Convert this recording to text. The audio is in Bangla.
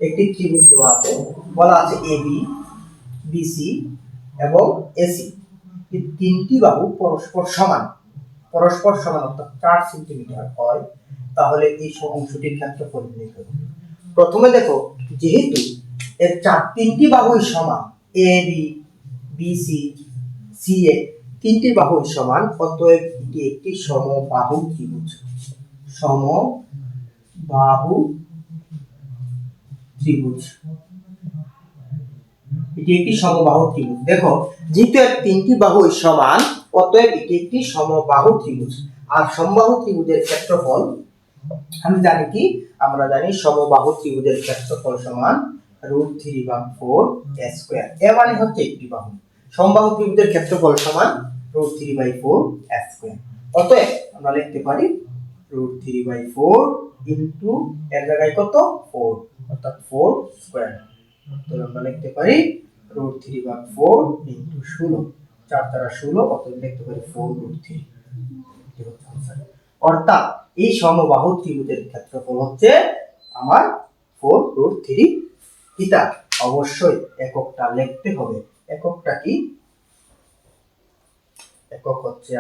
একটি ত্রিভুজ দেওয়া আছে, বলা আছে এবি, বিসি এবং এসি, এই তিনটি বাহু পরস্পর সমান অর্থাৎ 4 সেন্টিমিটার হয়, তাহলে এই অংশটির ক্ষেত্রফল নির্ণয় করুন। প্রথমে দেখো, যেহেতু এর তিনটি বাহুই সমান, এ বি, বিসি, সিএ তিনটি বাহুই সমান, অতএব এটি একটি সমবাহু ত্রিভুজ। সমবাহু ত্রিভুজ, এটি একটি সমবাহু ত্রিভুজ। দেখো, যেহেতু এর তিনটি বাহুই সমান, অতএব এটি একটি সমবাহু ত্রিভুজ। আর সমবাহু ত্রিভুজের ক্ষেত্রফল আমি জানি কি, আমরা জানি সমবাহু ত্রিভুজের ক্ষেত্রফল সমান √3/4 স্কয়ার। এর মানে হচ্ছে একটি বাহু। সমবাহু ত্রিভুজের ক্ষেত্রফল সমান √3/4 স্কয়ার। অতএব আমরা লিখতে পারি √3/4 ইনটু এর জায়গায় কত 4, অর্থাৎ 4 স্কয়ার। তো আমরা লিখতে পারি √3/4 ইনটু 16, 4 দ্বারা 16, অতএব লিখতে পারি 4√3। অর্থাৎ এই সমবাহু ত্রিভুজের ক্ষেত্রফল হচ্ছে আমার 4√3 থিটা। অবশ্যই এককটা লিখতে হবে। এককটা কি? একক হচ্ছে